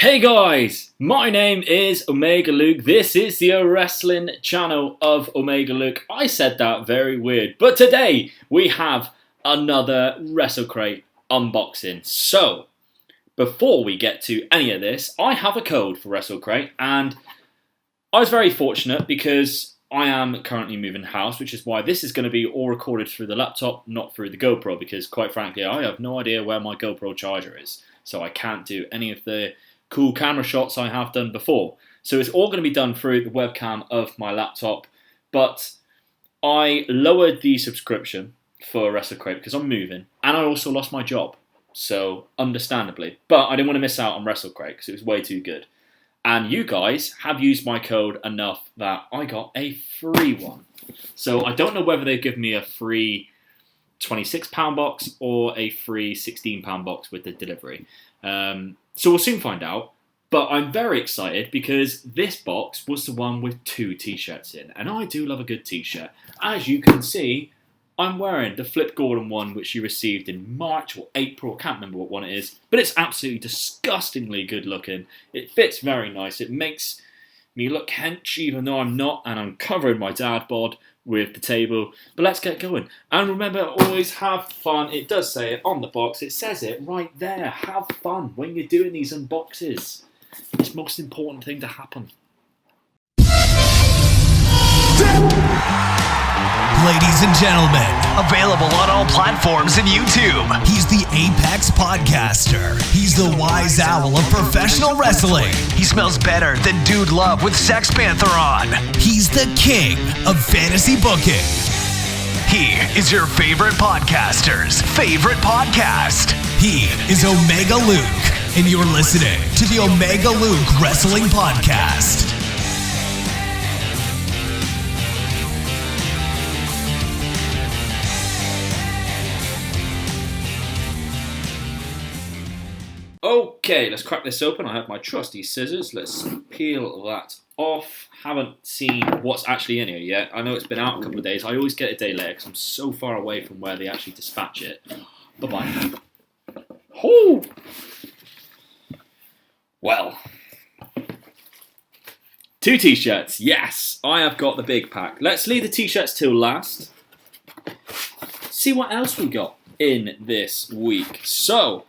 Hey guys, my name is OmegaLuke. This is the wrestling channel of OmegaLuke. I said that very weird, but today we have another WrestleCrate unboxing. So, before we get to any of this, I have a code for WrestleCrate, and I was very fortunate because I am currently moving house, which is why this is going to be all recorded through the laptop, not through the GoPro, because quite frankly, I have no idea where my GoPro charger is, so I can't do any of the cool camera shots I have done before. So it's all going to be done through the webcam of my laptop, but I lowered the subscription for WrestleCrate because I'm moving, and I also lost my job, so understandably. But I didn't want to miss out on WrestleCrate because it was way too good. And you guys have used my code enough that I got a free one. So I don't know whether they've given me a free £26 box or a free £16 box with the delivery. So we'll soon find out, but I'm very excited because this box was the one with 2 t-shirts in, and I do love a good t-shirt. As you can see, I'm wearing the Flip Gordon one which you received in March or April, I can't remember what one it is, but it's absolutely disgustingly good looking. It fits very nice, it makes me look hench even though I'm not, and I'm covering my dad bod with the table, but let's get going. And remember, always have fun. It does say it on the box, it says it right there. Have fun when you're doing these unboxes. It's the most important thing to happen. Ladies and gentlemen, available on all platforms and YouTube. He's the Apex Podcaster. He's the wise owl of professional wrestling. He smells better than Dude Love with Sex Panther on. He's the king of fantasy booking. He is your favorite podcaster's favorite podcast. He is OmegaLuke, and you're listening to the OmegaLuke Wrestling Podcast. Okay, let's crack this open. I have my trusty scissors. Let's peel that off. Haven't seen what's actually in here yet. I know it's been out a couple of days. I always get a day later because I'm so far away from where they actually dispatch it. Bye-bye. Oh! Well. 2 t-shirts. Yes, I have got the big pack. Let's leave the t-shirts till last. See what else we got in this week. Sorry.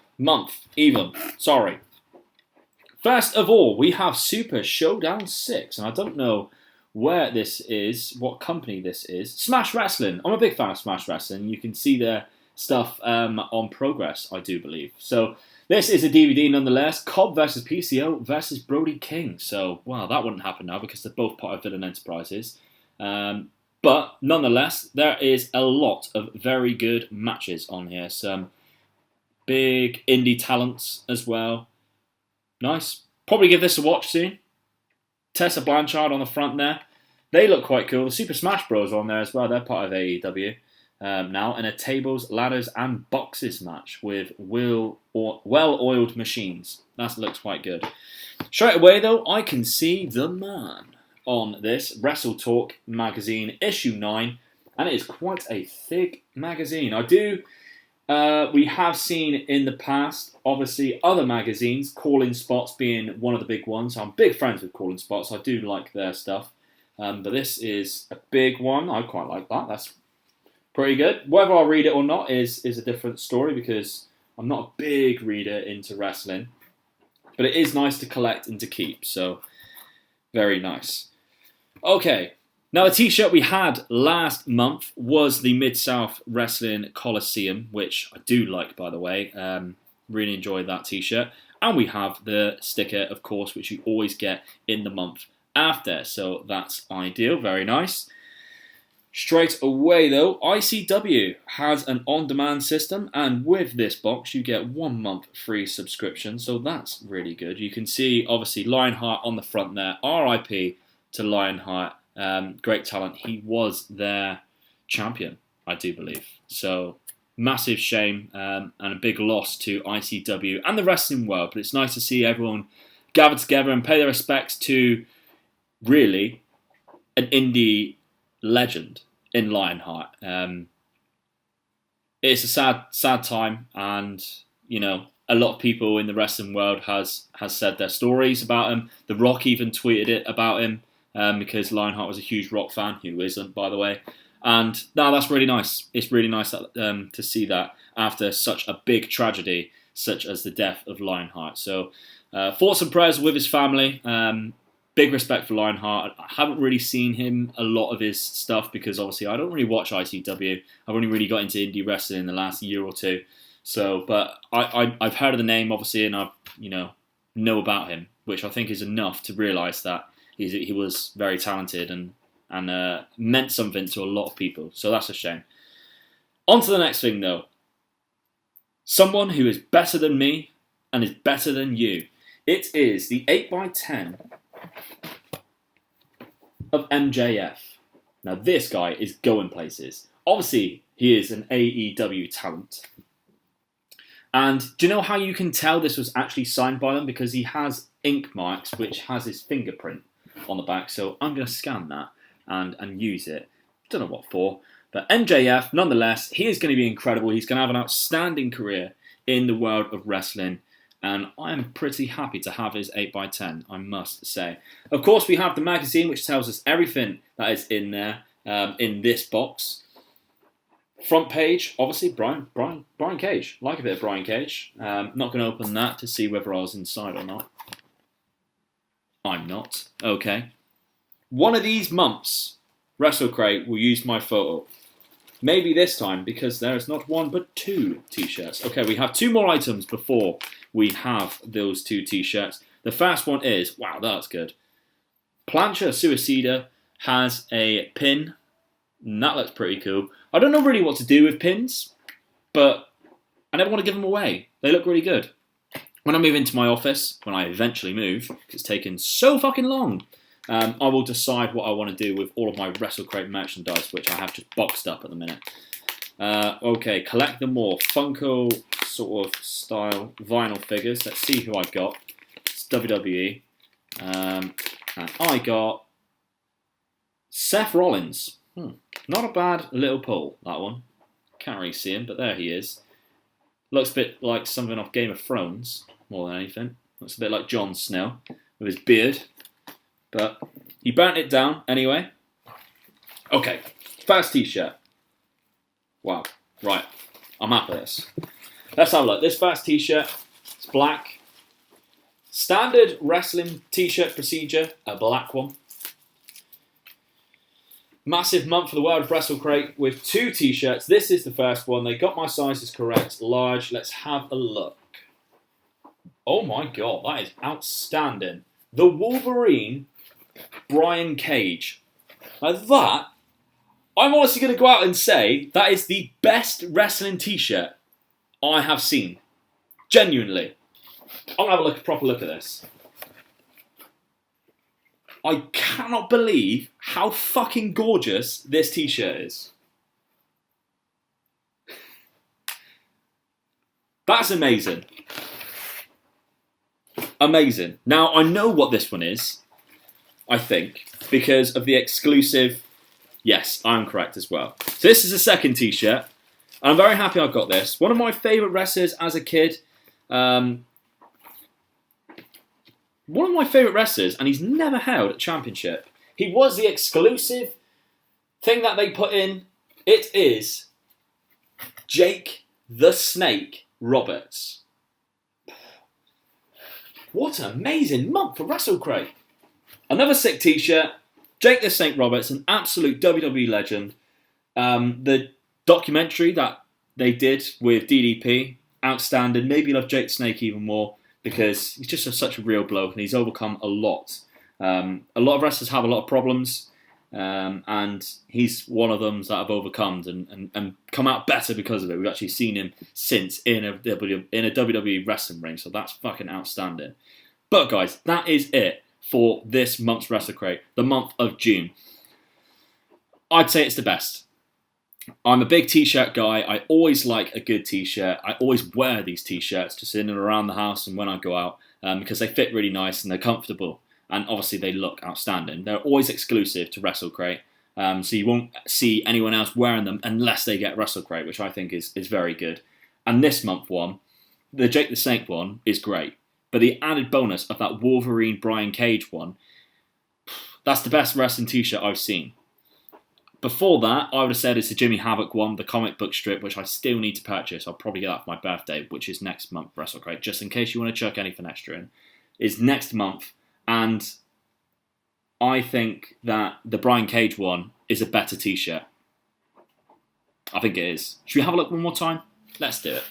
First of all, we have Super Showdown 6, and I don't know where this is, what company this is. Smash Wrestling. I'm a big fan of Smash Wrestling. You can see their stuff on Progress, I do believe. So this is a DVD nonetheless. Cobb versus PCO versus Brody King. So, wow, that wouldn't happen now because they're both part of Villain Enterprises. But nonetheless, there is a lot of very good matches on here. Some big indie talents as well. Nice. Probably give this a watch soon. Tessa Blanchard on the front there. They look quite cool. The Super Smash Bros are on there as well. They're part of AEW now. And a tables, ladders and boxes match with well-oiled machines. That looks quite good. Straight away though, I can see the man on this Wrestle Talk magazine, issue 9. And it is quite a thick magazine. We have seen in the past, obviously, other magazines, Call-In Spots being one of the big ones. I'm big friends with Call-In Spots. I do like their stuff. But this is a big one. I quite like that. That's pretty good. Whether I'll read it or not is a different story because I'm not a big reader into wrestling. But it is nice to collect and to keep. So, very nice. Okay. Now, the t-shirt we had last month was the Mid-South Wrestling Coliseum, which I do like, by the way. Really enjoyed that t-shirt. And we have the sticker, of course, which you always get in the month after. So that's ideal. Very nice. Straight away, though, ICW has an on-demand system. And with this box, you get 1 month free subscription. So that's really good. You can see, obviously, Lionheart on the front there. RIP to Lionheart. Great talent. He was their champion, I do believe. So, massive shame and a big loss to ICW and the wrestling world. But it's nice to see everyone gather together and pay their respects to, really, an indie legend in Lionheart. It's a sad time, and, a lot of people in the wrestling world has said their stories about him. The Rock even tweeted it about him because Lionheart was a huge Rock fan, who isn't, by the way. And no, that's really nice. It's really nice to see that after such a big tragedy, such as the death of Lionheart. So thoughts and prayers with his family. Big respect for Lionheart. I haven't really seen him a lot of his stuff because obviously I don't really watch ICW. I've only really got into indie wrestling in the last year or two. So, but I've heard of the name obviously, and I know about him, which I think is enough to realise that he was very talented and meant something to a lot of people. So that's a shame. On to the next thing though. Someone who is better than me and is better than you. It is the 8x10 of MJF. Now this guy is going places. Obviously, he is an AEW talent. And do you know how you can tell this was actually signed by them? Because he has ink marks which has his fingerprint on the back. So I'm going to scan that and use it. Don't know what for. But MJF, nonetheless, he is going to be incredible. He's going to have an outstanding career in the world of wrestling. And I'm pretty happy to have his 8x10, I must say. Of course, we have the magazine, which tells us everything that is in there, in this box. Front page, obviously, Brian Cage. Like a bit of Brian Cage. Not going to open that to see whether I was inside or not. I'm not. Okay. One of these months, WrestleCrate will use my photo. Maybe this time, because there is not one but two t-shirts. Okay, we have two more items before we have those two t-shirts. The first one is, wow, that's good. Plancha Suicida has a pin. And that looks pretty cool. I don't know really what to do with pins, but I never want to give them away. They look really good. When I move into my office, when I eventually move, it's taken so fucking long, I will decide what I want to do with all of my WrestleCrate merchandise, which I have just boxed up at the minute. Okay, collect them more. Funko sort of style vinyl figures. Let's see who I've got. It's WWE. And I got Seth Rollins. Not a bad little pull, that one. Can't really see him, but there he is. Looks a bit like something off Game of Thrones, more than anything. Looks a bit like Jon Snow with his beard. But he burnt it down anyway. Okay, first t-shirt. Wow, right. I'm happy with this. Let's have a look. This first t-shirt, it's black. Standard wrestling t-shirt procedure, a black one. Massive month for the world of WrestleCrate with two t-shirts. This is the first one. They got my sizes correct. Large. Let's have a look. Oh my god, that is outstanding. The Wolverine Brian Cage. Like that, I'm honestly going to go out and say that is the best wrestling t-shirt I have seen. Genuinely. I'm going to have a proper look at this. I cannot believe how fucking gorgeous this t-shirt is. That's amazing. Amazing. Now, I know what this one is, I think, because of the exclusive... Yes, I'm correct as well. So this is the second t-shirt. I'm very happy I got this. One of my favourite wrestlers as a kid. One of my favourite wrestlers, and he's never held a championship. He was the exclusive thing that they put in. It is Jake the Snake Roberts. What an amazing month for WrestleCrate. Another sick t-shirt. Jake the Snake Roberts, an absolute WWE legend. The documentary that they did with DDP, outstanding. Maybe you love Jake the Snake even more because he's just such a real bloke and he's overcome a lot. A lot of wrestlers have a lot of problems, and he's one of them that have overcome and come out better because of it. We've actually seen him since in a WWE wrestling ring, so that's fucking outstanding. But guys, that is it for this month's WrestleCrate, the month of June. I'd say it's the best. I'm a big t-shirt guy. I always like a good t-shirt. I always wear these t-shirts just in and around the house and when I go out because they fit really nice and they're comfortable. And obviously they look outstanding. They're always exclusive to WrestleCrate. So you won't see anyone else wearing them unless they get WrestleCrate, which I think is very good. And this month one, the Jake the Snake one is great, but the added bonus of that Wolverine Brian Cage one, that's the best wrestling t-shirt I've seen. Before that, I would have said it's the Jimmy Havoc one, the comic book strip, which I still need to purchase. I'll probably get that for my birthday, which is next month, WrestleCrate, just in case you want to chuck anything extra in. It's next month, and I think that the Brian Cage one is a better t-shirt. I think it is. Should we have a look one more time? Let's do it.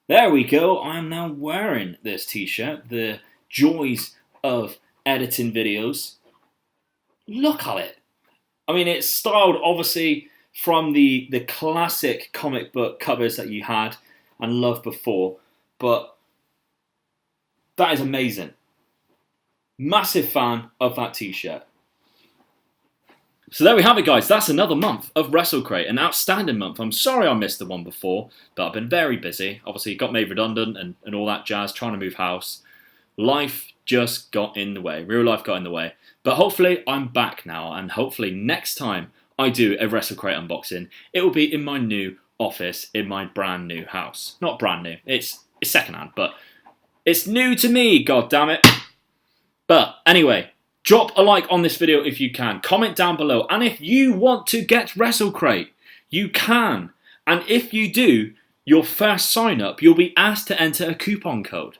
There we go. I am now wearing this t-shirt. The joys of editing videos. Look at it. I mean, it's styled, obviously, from the classic comic book covers that you had and loved before. But that is amazing. Massive fan of that t-shirt. So there we have it, guys. That's another month of WrestleCrate. An outstanding month. I'm sorry I missed the one before, but I've been very busy. Obviously, got made redundant and all that jazz, trying to move house. Life just got in the way. Real life got in the way. But hopefully I'm back now, and hopefully next time I do a WrestleCrate unboxing, it will be in my new office, in my brand new house. Not brand new, it's secondhand, but it's new to me, god damn it. But anyway, drop a like on this video if you can, comment down below, and if you want to get WrestleCrate, you can. And if you do, your first sign up, you'll be asked to enter a coupon code.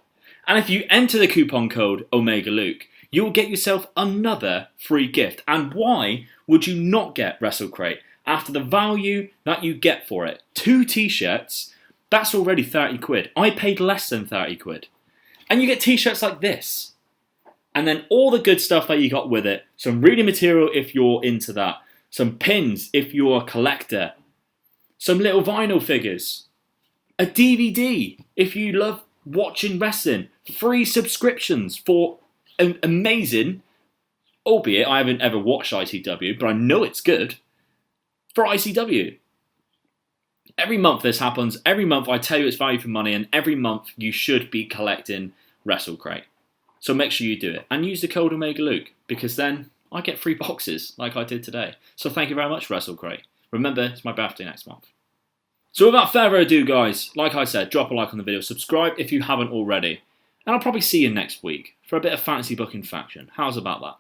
And if you enter the coupon code OmegaLuke, you'll get yourself another free gift. And why would you not get WrestleCrate after the value that you get for it? 2 t-shirts, that's already 30 quid. I paid less than 30 quid. And you get t-shirts like this. And then all the good stuff that you got with it. Some reading material if you're into that. Some pins if you're a collector. Some little vinyl figures. A DVD if you love watching wrestling. Free subscriptions for amazing, albeit I haven't ever watched ICW, but I know it's good, for ICW. Every month this happens. Every month I tell you it's value for money, and every month you should be collecting WrestleCrate. So make sure you do it. And use the code OmegaLuke, because then I get free boxes like I did today. So thank you very much, WrestleCrate. Remember, it's my birthday next month. So without further ado, guys, like I said, drop a like on the video, subscribe if you haven't already. And I'll probably see you next week for a bit of fantasy booking faction. How's about that?